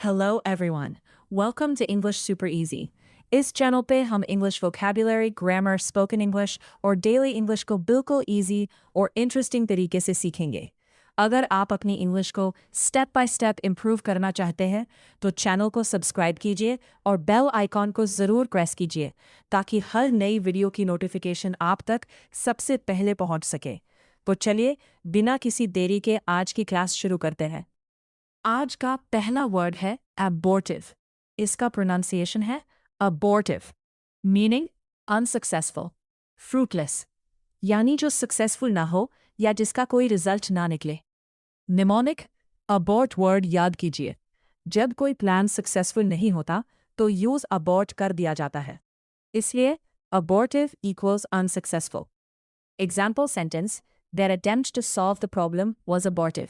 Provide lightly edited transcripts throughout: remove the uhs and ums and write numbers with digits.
Hello everyone. Welcome to English Super Easy. इस channel पे हम English vocabulary, grammar, spoken English और daily English को बिल्कुल इजी और इंटरेस्टिंग तरीके से सीखेंगे। अगर आप अपनी इंग्लिश को स्टेप बाय स्टेप इम्प्रूव करना चाहते हैं तो चैनल को सब्सक्राइब कीजिए और बेल आइकॉन को ज़रूर प्रेस कीजिए ताकि हर नई वीडियो की नोटिफिकेशन आप तक सबसे पहले पहुंच सके। तो चलिए बिना किसी देरी के आज की क्लास शुरू करते हैं। आज का पहला वर्ड है एबॉर्टिव। इसका प्रोनाउंसिएशन है अबॉर्टिव, मीनिंग अनसक्सेसफुल, फ्रूटलेस, यानी जो सक्सेसफुल ना हो या जिसका कोई रिजल्ट ना निकले। निमोनिक अबॉर्ट वर्ड याद कीजिए। जब कोई प्लान सक्सेसफुल नहीं होता तो यूज अबॉर्ट कर दिया जाता है, इसलिए abortive equals unsuccessful. Example sentence, there attempt to solve the problem was abortive.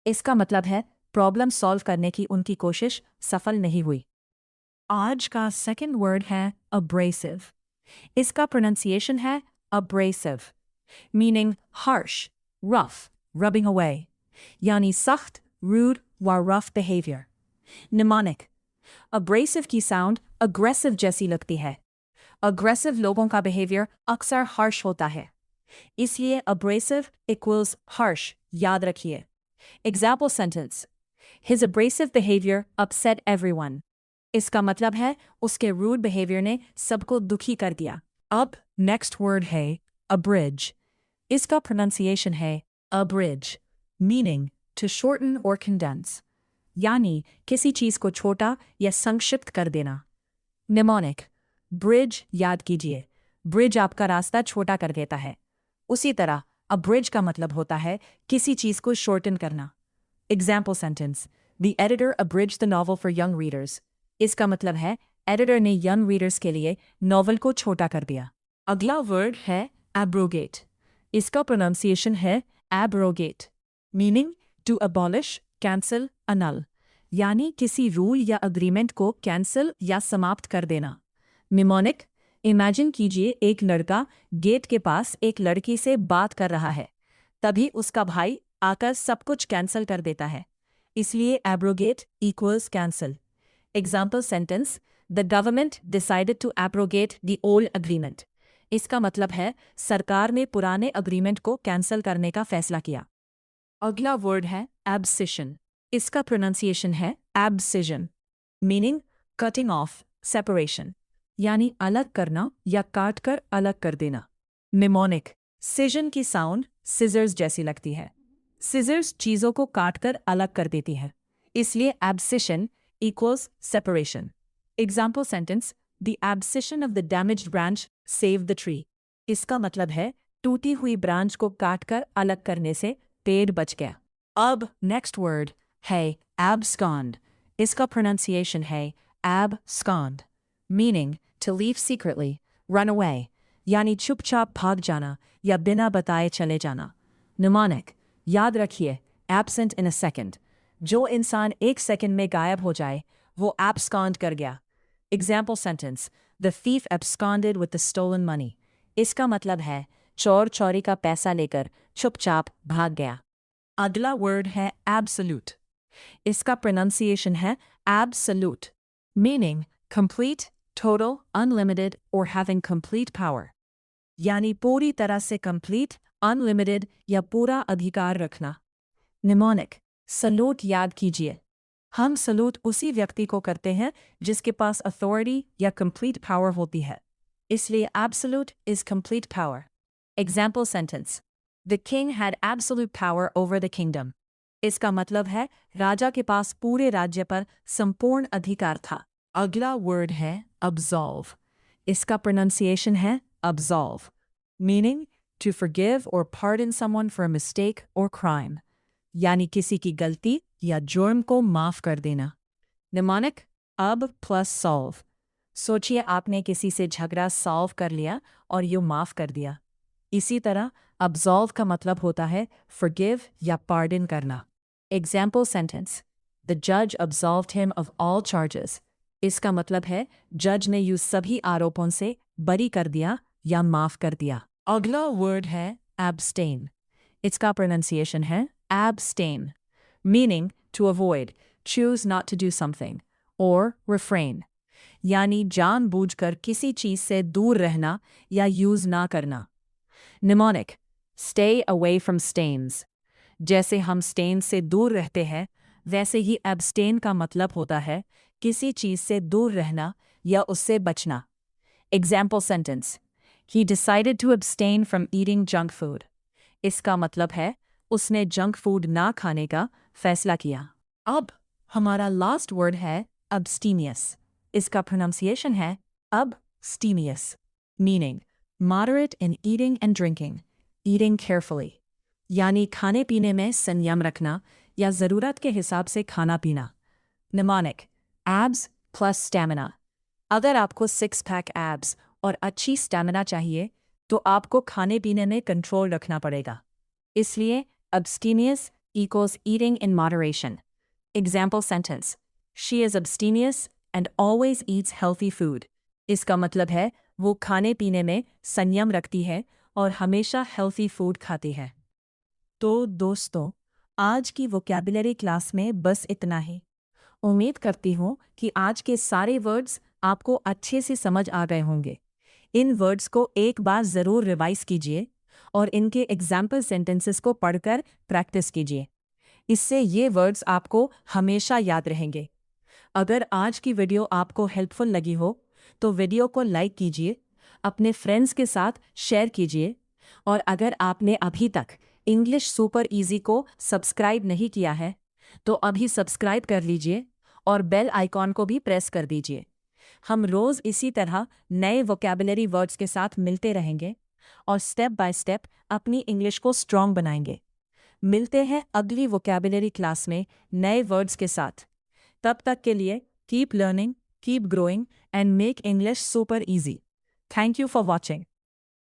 इसका मतलब है प्रॉब्लम सॉल्व करने की उनकी कोशिश सफल नहीं हुई। आज का सेकंड वर्ड है अब्रेसिव। इसका प्रोनाउंसिएशन है abrasive, meaning harsh, rough, rubbing away, यानी सख्त, रूड व रफ बिहेवियर। निमोनिक अब्रेसिव की साउंड अग्रेसिव जैसी लगती है। अग्रेसिव लोगों का बिहेवियर अक्सर हार्श होता है, इसलिए अब्रेसिव इक्वल्स हार्श याद रखिए। Example sentence, his abrasive behavior upset everyone. इसका मतलब है उसके rude behavior ने सबको दुखी कर दिया। अब next word है abridge. इसका pronunciation है abridge, meaning to shorten or condense, यानी किसी चीज को छोटा या संक्षिप्त कर देना। Mnemonic, bridge याद कीजिए। Bridge आपका रास्ता छोटा कर देता है। उसी तरह abridge का मतलब होता है किसी चीज को shorten करना। Example sentence, the editor abridged the novel for young readers. इसका मतलब है एडिटर ने यंग रीडर्स के लिए नॉवल को छोटा कर दिया। अगला वर्ड है abrogate. इसका प्रोनाउंसिएशन है abrogate, meaning to abolish, cancel, annul, यानी किसी रूल या अग्रीमेंट को कैंसिल या समाप्त कर देना। निमोनिक इमेजिन कीजिए एक लड़का गेट के पास एक लड़की से बात कर रहा है, तभी उसका भाई आकर सब कुछ कैंसिल कर देता है, इसलिए abrogate equals cancel. Example sentence, the government decided to abrogate the old agreement. इसका मतलब है सरकार ने पुराने अग्रीमेंट को कैंसिल करने का फैसला किया। अगला वर्ड है एब्सिशन। इसका प्रोनाउंसिएशन है एब्सिजन, मीनिंग कटिंग ऑफ, सेपरेशन, यानी अलग करना या काट कर अलग कर देना। निमोनिक सिजन की साउंड सिजर्स जैसी लगती है। सिजर्स चीजों को काटकर अलग कर देती है, इसलिए abscission equals separation. Example sentence, the abscission of the damaged branch save the tree. इसका मतलब है टूटी हुई ब्रांच को काटकर अलग करने से पेड़ बच गया। अब नेक्स्ट वर्ड है abscond. इसका प्रोनाउंसिएशन है abscond, meaning to leave secretly, run away, यानी चुपचाप भाग जाना या बिना बताए चले जाना। निमोनिक याद रखिए एब्सेंट इन अ सेकेंड। जो इंसान एक सेकंड में गायब हो जाए वो abscond कर गया। Example sentence, the thief absconded with the stolen money. इसका मतलब है चोर चोरी का पैसा लेकर चुपचाप भाग गया। अगला वर्ड है absolute. इसका प्रोनाउंसिएशन है absolute, meaning complete, total, unlimited or having complete power, यानी पूरी तरह से कंप्लीट, अनलिमिटेड या पूरा अधिकार रखना। निमोनिक सलूट याद कीजिए। हम सलूट उसी व्यक्ति को करते हैं जिसके पास अथॉरिटी या कंप्लीट पावर होती है, इसलिए absolute is complete power. Example sentence, the king had absolute power over the kingdom. इसका मतलब है राजा के पास पूरे राज्य पर संपूर्ण अधिकार था। अगला वर्ड है absolve. इसका प्रोनाउंसिएशन है absolve, meaning to forgive or pardon someone for a mistake or crime, यानी किसी की गलती या जुर्म को माफ कर देना। निमोनिक अब प्लस सॉल्व। सोचिए आपने किसी से झगड़ा सॉल्व कर लिया और यूँ माफ कर दिया। इसी तरह absolve का मतलब होता है forgive या pardon करना। एग्जाम्पल सेंटेंस, द जज absolved him of all charges. इसका मतलब है जज ने यू सभी आरोपों से बरी कर दिया या माफ कर दिया। अगला वर्ड है abstain. इसका प्रोनाउंसिएशन है abstain, meaning to avoid, choose not to do something, or refrain, यानी जानबूझकर किसी चीज से दूर रहना या यूज ना करना। Mnemonic, stay away from stains. जैसे हम स्टेन से दूर रहते हैं, वैसे ही abstain का मतलब होता है किसी चीज से दूर रहना या उससे बचना। Example sentence, he decided to abstain from eating junk food. इसका मतलब है उसने जंक फूड ना खाने का फैसला किया। अब हमारा लास्ट वर्ड है abstemious. इसका प्रोनाउंसिएशन है abstemious, meaning moderate in eating and drinking, eating carefully. यानी खाने पीने में संयम रखना या ज़रूरत के हिसाब से खाना पीना। Mnemonic, abs plus stamina. अगर आपको 6-पैक abs और अच्छी स्टैमिना चाहिए तो आपको खाने पीने में कंट्रोल रखना पड़ेगा। इसलिए abstemious equals eating in moderation. Example sentence, she is abstemious and always eats healthy food. इसका मतलब है वो खाने पीने में संयम रखती है और हमेशा हेल्थी फूड खाती है। तो दोस्तों, आज की वोकैबुलरी क्लास में बस इतना ही। उम्मीद करती हूँ कि आज के सारे वर्ड्स आपको अच्छे से समझ आ गए होंगे। इन वर्ड्स को एक बार ज़रूर रिवाइज कीजिए और इनके एग्जाम्पल सेंटेंसेस को पढ़कर प्रैक्टिस कीजिए। इससे ये वर्ड्स आपको हमेशा याद रहेंगे। अगर आज की वीडियो आपको हेल्पफुल लगी हो तो वीडियो को लाइक कीजिए, अपने फ्रेंड्स के साथ शेयर कीजिए और अगर आपने अभी तक इंग्लिश सुपर इजी को सब्सक्राइब नहीं किया है तो अभी सब्सक्राइब कर लीजिए और बेल आइकॉन को भी प्रेस कर दीजिए। हम रोज़ इसी तरह नए वोकैबुलरी वर्ड्स के साथ मिलते रहेंगे और स्टेप बाय स्टेप अपनी इंग्लिश को स्ट्रॉन्ग बनाएंगे। मिलते हैं अगली वोकैबुलरी क्लास में नए वर्ड्स के साथ। तब तक के लिए keep learning, keep growing and make English super easy. Thank you for watching.